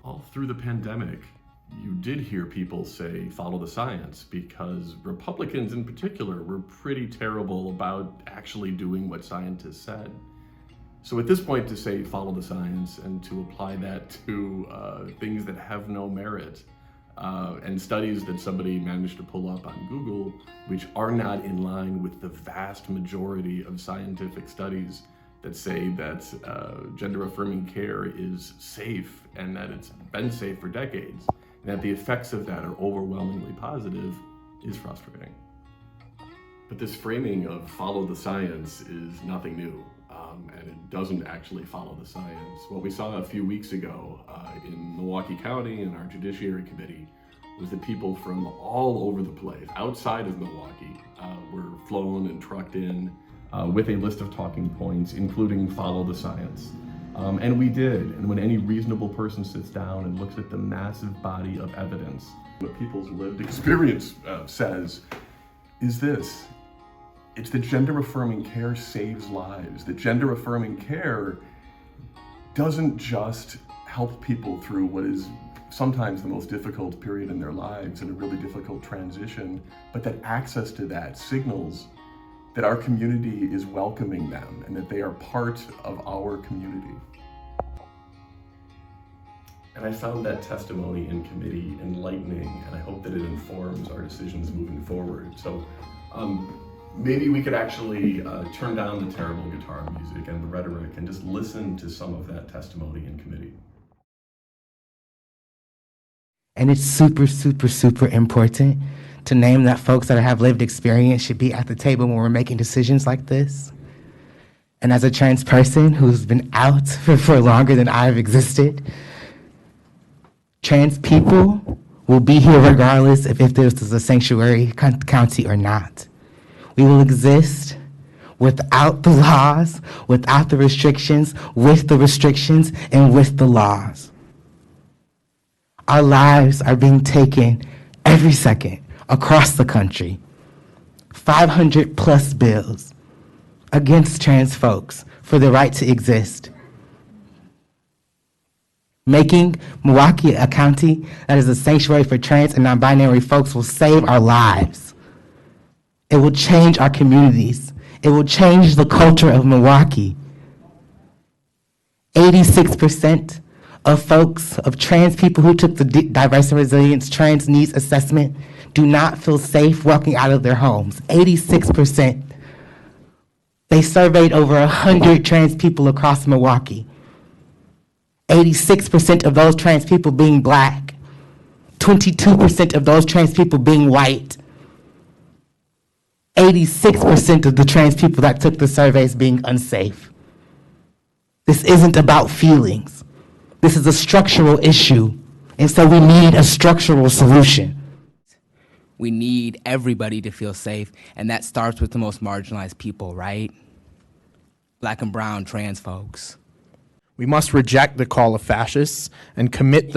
All through the pandemic, you did hear people say, follow the science, because Republicans in particular were pretty terrible about actually doing what scientists said. So at this point, to say, follow the science, and to apply that to things that have no merit, and studies that somebody managed to pull up on Google, which are not in line with the vast majority of scientific studies that say that gender-affirming care is safe and that it's been safe for decades, and that the effects of that are overwhelmingly positive, is frustrating. But this framing of follow the science is nothing new, and it doesn't actually follow the science. What we saw a few weeks ago in Milwaukee County and our Judiciary Committee was that people from all over the place, outside of Milwaukee, were flown and trucked in with a list of talking points, including follow the science. And we did, and when any reasonable person sits down and looks at the massive body of evidence, what people's lived experience says is this: it's that gender-affirming care saves lives, that gender-affirming care doesn't just help people through what is sometimes the most difficult period in their lives and a really difficult transition, but that access to that signals that our community is welcoming them and that they are part of our community. And I found that testimony in committee enlightening, and I hope that it informs our decisions moving forward. So maybe we could actually turn down the terrible guitar music and the rhetoric and just listen to some of that testimony in committee. And it's super, super, super important to name that folks that have lived experience should be at the table when we're making decisions like this. And as a trans person who's been out for longer than I've existed, trans people will be here regardless if this is a sanctuary county or not. We will exist without the laws, without the restrictions, with the restrictions, and with the laws. Our lives are being taken every second across the country. 500 plus bills against trans folks for the right to exist. Making Milwaukee a county that is a sanctuary for trans and non-binary folks will save our lives. It will change our communities. It will change the culture of Milwaukee. 86% of folks, of trans people who took the Diverse and Resilience Trans Needs Assessment do not feel safe walking out of their homes. 86%. They surveyed over 100 trans people across Milwaukee. 86% of those trans people being Black. 22% of those trans people being white. 86% of the trans people that took the surveys being unsafe. This isn't about feelings. This is a structural issue, and so we need a structural solution. We need everybody to feel safe, and that starts with the most marginalized people, right? Black and brown trans folks. We must reject the call of fascists and commit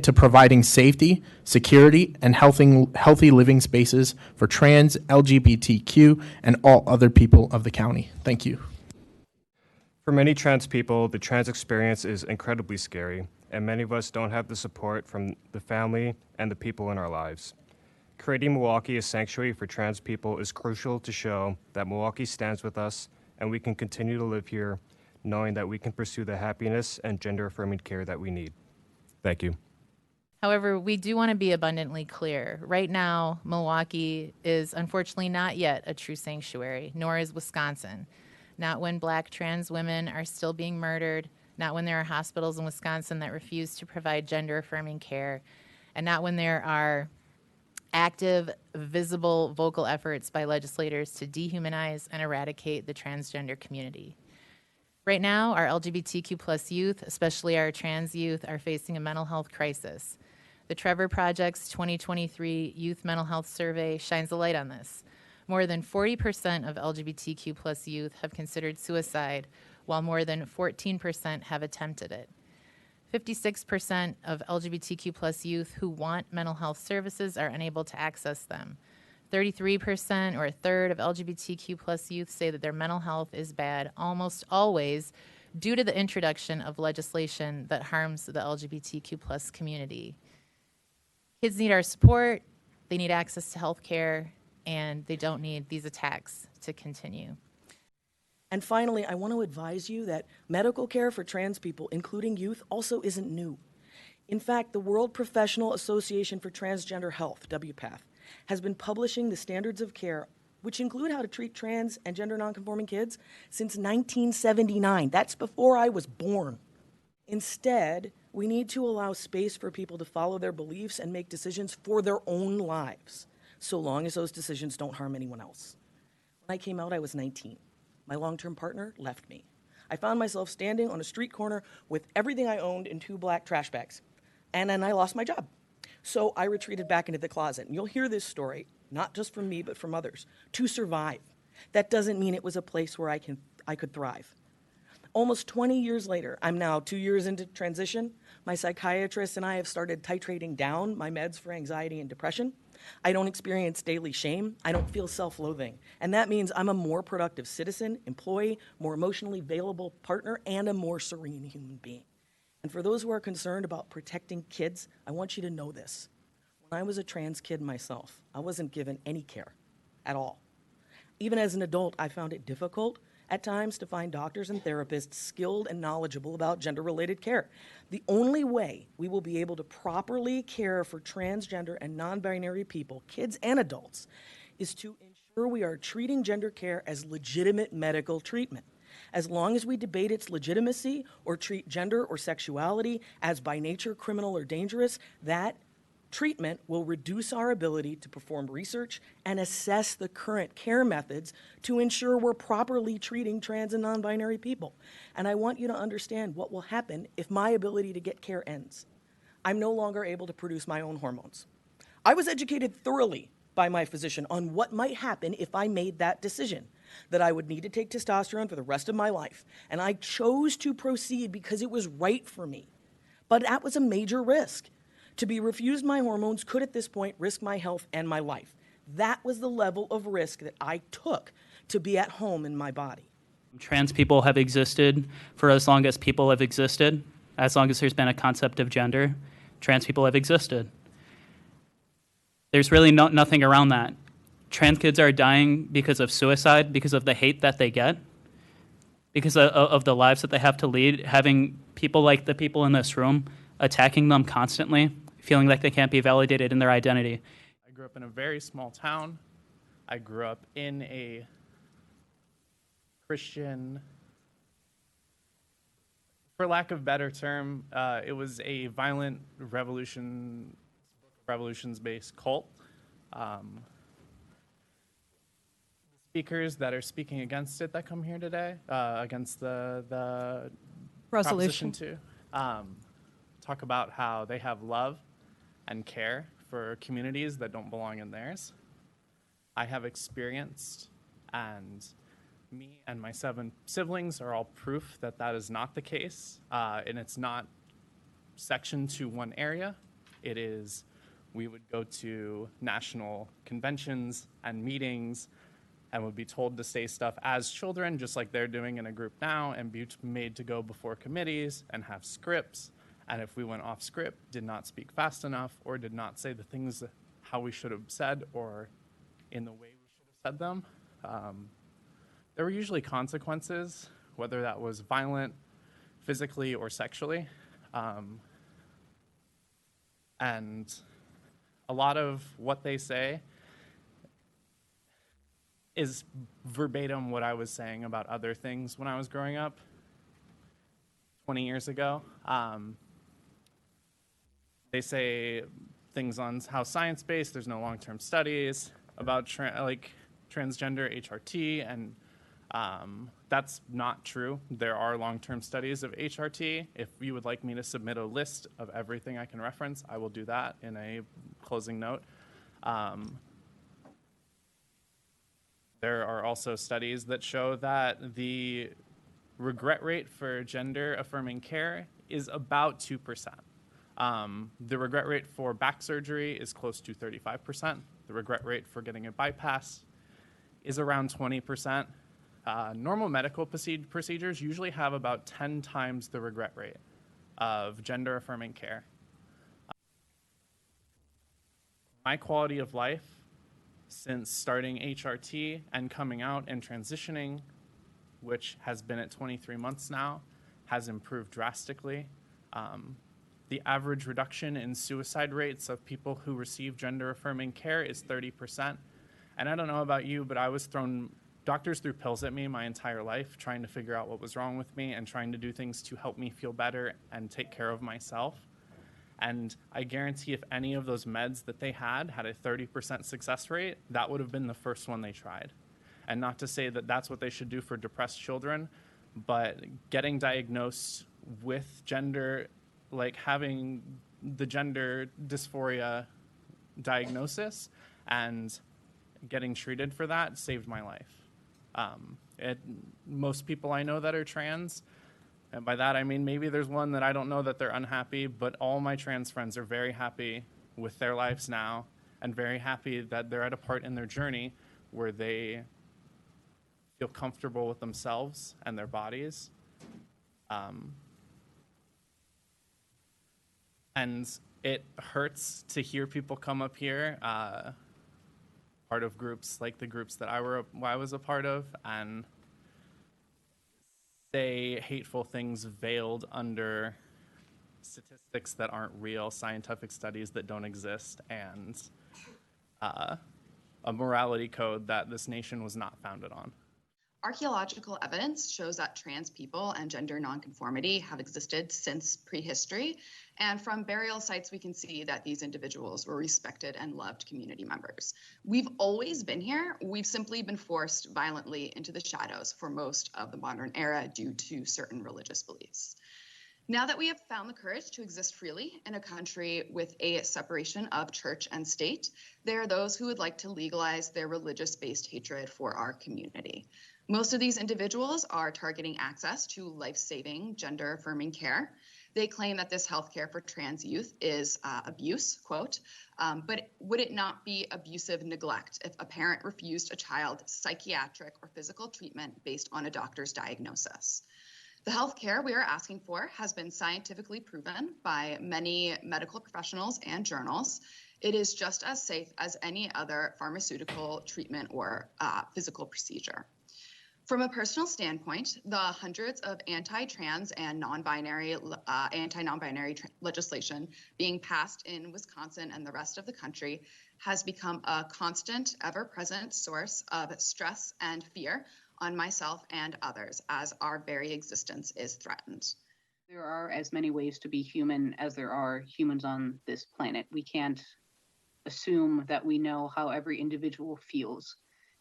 to providing safety, security, and healthy living spaces for trans, LGBTQ, and all other people of the county. Thank you. For many trans people, the trans experience is incredibly scary, and many of us don't have the support from the family and the people in our lives. Creating Milwaukee a sanctuary for trans people is crucial to show that Milwaukee stands with us and we can continue to live here knowing that we can pursue the happiness and gender-affirming care that we need. Thank you. However, we do want to be abundantly clear. Right now, Milwaukee is unfortunately not yet a true sanctuary, nor is Wisconsin. Not when Black trans women are still being murdered, not when there are hospitals in Wisconsin that refuse to provide gender-affirming care, and not when there are active, visible, vocal efforts by legislators to dehumanize and eradicate the transgender community. Right now, our LGBTQ plus youth, especially our trans youth, are facing a mental health crisis. The Trevor Project's 2023 Youth Mental Health Survey shines a light on this. More than 40% of LGBTQ plus youth have considered suicide, while more than 14% have attempted it. 56% of LGBTQ plus youth who want mental health services are unable to access them. 33%, or a third, of LGBTQ plus youth say that their mental health is bad almost always due to the introduction of legislation that harms the LGBTQ plus community. Kids need our support, they need access to health care, and they don't need these attacks to continue. And finally, I want to advise you that medical care for trans people, including youth, also isn't new. In fact, the World Professional Association for Transgender Health, WPATH, has been publishing the standards of care, which include how to treat trans and gender nonconforming kids, since 1979. That's before I was born. Instead, we need to allow space for people to follow their beliefs and make decisions for their own lives, so long as those decisions don't harm anyone else. When I came out, I was 19. My long-term partner left me. I found myself standing on a street corner with everything I owned in 2 black trash bags. And then I lost my job. So I retreated back into the closet. And you'll hear this story, not just from me, but from others, to survive. That doesn't mean it was a place where I could thrive. Almost 20 years later, I'm now 2 years into transition. My psychiatrist and I have started titrating down my meds for anxiety and depression. I don't experience daily shame. I don't feel self-loathing. And that means I'm a more productive citizen, employee, more emotionally available partner, and a more serene human being. And for those who are concerned about protecting kids, I want you to know this. When I was a trans kid myself, I wasn't given any care at all. Even as an adult, I found it difficult at times to find doctors and therapists skilled and knowledgeable about gender-related care. The only way we will be able to properly care for transgender and non-binary people, kids and adults, is to ensure we are treating gender care as legitimate medical treatment. As long as we debate its legitimacy or treat gender or sexuality as by nature criminal or dangerous, that treatment will reduce our ability to perform research and assess the current care methods to ensure we're properly treating trans and non-binary people. And I want you to understand what will happen if my ability to get care ends. I'm no longer able to produce my own hormones. I was educated thoroughly by my physician on what might happen if I made that decision, that I would need to take testosterone for the rest of my life. And I chose to proceed because it was right for me. But that was a major risk. To be refused my hormones could at this point risk my health and my life. That was the level of risk that I took to be at home in my body. Trans people have existed for as long as people have existed. As long as there's been a concept of gender, trans people have existed. There's really nothing around that. Trans kids are dying because of suicide, because of the hate that they get, because of the lives that they have to lead, having people like the people in this room attacking them constantly, feeling like they can't be validated in their identity. I grew up in a very small town. I grew up in a Christian, for lack of a better term, it was a violent revolutions-based cult. Speakers that are speaking against it that come here today, against the Proposition 2, talk about how they have love and care for communities that don't belong in theirs. I have experienced, and me and my 7 siblings are all proof that that is not the case, and it's not sectioned to one area. It is, we would go to national conventions and meetings and would be told to say stuff as children, just like they're doing in a group now, and be made to go before committees and have scripts. And if we went off script, did not speak fast enough, or did not say the things how we should have said, or in the way we should have said them, there were usually consequences, whether that was violent, physically, or sexually. And a lot of what they say is verbatim what I was saying about other things when I was growing up 20 years ago. They say things on how science-based, there's no long-term studies about transgender HRT, and that's not true. There are long-term studies of HRT. If you would like me to submit a list of everything I can reference, I will do that in a closing note. There are also studies that show that the regret rate for gender-affirming care is about 2%. The regret rate for back surgery is close to 35%. The regret rate for getting a bypass is around 20%. Normal medical procedures usually have about 10 times the regret rate of gender-affirming care. My quality of life since starting HRT and coming out and transitioning, which has been at 23 months now, has improved drastically. The average reduction in suicide rates of people who receive gender-affirming care is 30%. And I don't know about you, but doctors threw pills at me my entire life, trying to figure out what was wrong with me and trying to do things to help me feel better and take care of myself. And I guarantee if any of those meds that they had a 30% success rate, that would have been the first one they tried. And not to say that that's what they should do for depressed children, but getting diagnosed with gender, like having the gender dysphoria diagnosis and getting treated for that saved my life. Most people I know that are trans, and by that I mean maybe there's one that I don't know that they're unhappy, but all my trans friends are very happy with their lives now and very happy that they're at a part in their journey where they feel comfortable with themselves and their bodies. And it hurts to hear people come up here, part of groups like the groups that I was a part of, and say hateful things veiled under statistics that aren't real, scientific studies that don't exist, and a morality code that this nation was not founded on. Archaeological evidence shows that trans people and gender nonconformity have existed since prehistory, and from burial sites we can see that these individuals were respected and loved community members. We've always been here. We've simply been forced violently into the shadows for most of the modern era due to certain religious beliefs. Now that we have found the courage to exist freely in a country with a separation of church and state, there are those who would like to legalize their religious-based hatred for our community. Most of these individuals are targeting access to life-saving, gender-affirming care. They claim that this healthcare for trans youth is abuse, quote, but would it not be abusive neglect if a parent refused a child psychiatric or physical treatment based on a doctor's diagnosis? The healthcare we are asking for has been scientifically proven by many medical professionals and journals. It is just as safe as any other pharmaceutical treatment or physical procedure. From a personal standpoint, the hundreds of anti-trans and anti-non-binary legislation being passed in Wisconsin and the rest of the country has become a constant, ever-present source of stress and fear on myself and others as our very existence is threatened. There are as many ways to be human as there are humans on this planet. We can't assume that we know how every individual feels,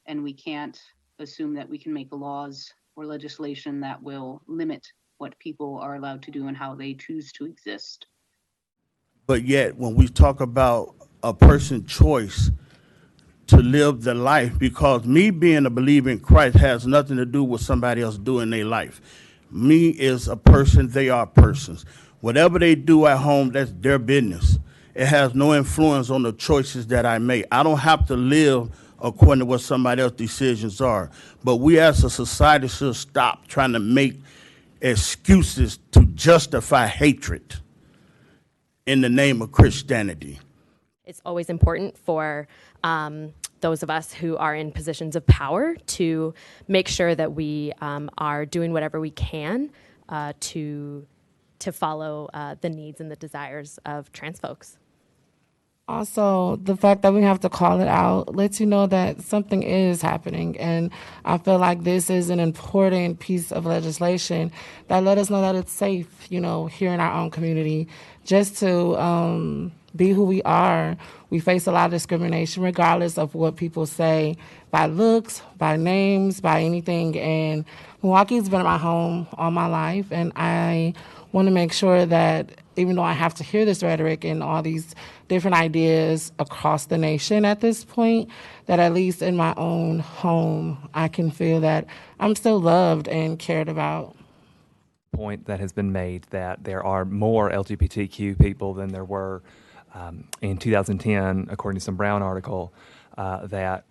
and we can't assume that we can make laws or legislation that will limit what people are allowed to do and how they choose to exist. But yet, when we talk about a person's choice to live the life, because me being a believer in Christ has nothing to do with somebody else doing their life. Me is a person, they are persons. Whatever they do at home, that's their business. It has no influence on the choices that I make. I don't have to live according to what somebody else's decisions are. But we as a society should stop trying to make excuses to justify hatred in the name of Christianity. It's always important for those of us who are in positions of power to make sure that we are doing whatever we can to follow the needs and the desires of trans folks. Also, the fact that we have to call it out lets you know that something is happening. And I feel like this is an important piece of legislation that let us know that it's safe, here in our own community, just to be who we are. We face a lot of discrimination regardless of what people say, by looks, by names, by anything. And Milwaukee's been my home all my life, and I want to make sure that even though I have to hear this rhetoric and all these different ideas across the nation at this point, that at least in my own home, I can feel that I'm still loved and cared about. Point that has been made that there are more LGBTQ people than there were in 2010, according to some Brown article, that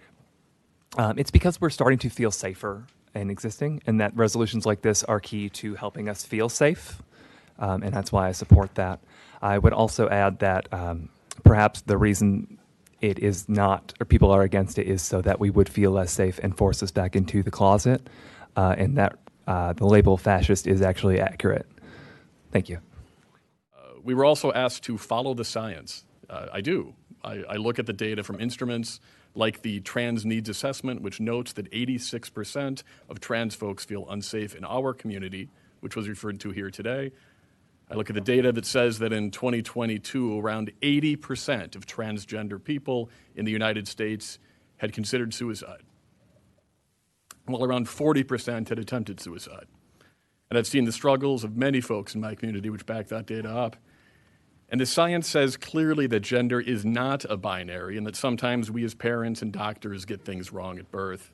it's because we're starting to feel safer and existing, and that resolutions like this are key to helping us feel safe, and that's why I support that. I would also add that perhaps the reason it is not, or people are against it, is so that we would feel less safe and force us back into the closet, and that the label fascist is actually accurate. Thank you. We were also asked to follow the science. I do. I look at the data from instruments like the Trans Needs Assessment, which notes that 86% of trans folks feel unsafe in our community, which was referred to here today. I look at the data that says that in 2022, around 80% of transgender people in the United States had considered suicide, while around 40% had attempted suicide. And I've seen the struggles of many folks in my community which back that data up. And the science says clearly that gender is not a binary and that sometimes we as parents and doctors get things wrong at birth.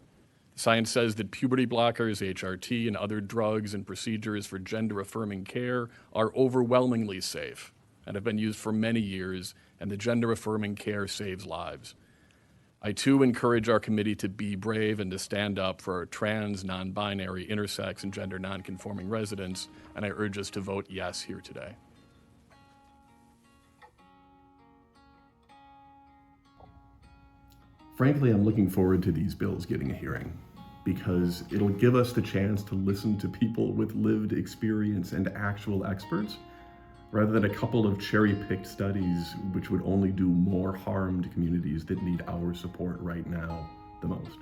The science says that puberty blockers, HRT, and other drugs and procedures for gender-affirming care are overwhelmingly safe and have been used for many years, and the gender-affirming care saves lives. I too encourage our committee to be brave and to stand up for our trans, non-binary, intersex, and gender non-conforming residents, and I urge us to vote yes here today. Frankly, I'm looking forward to these bills getting a hearing because it'll give us the chance to listen to people with lived experience and actual experts rather than a couple of cherry-picked studies which would only do more harm to communities that need our support right now the most.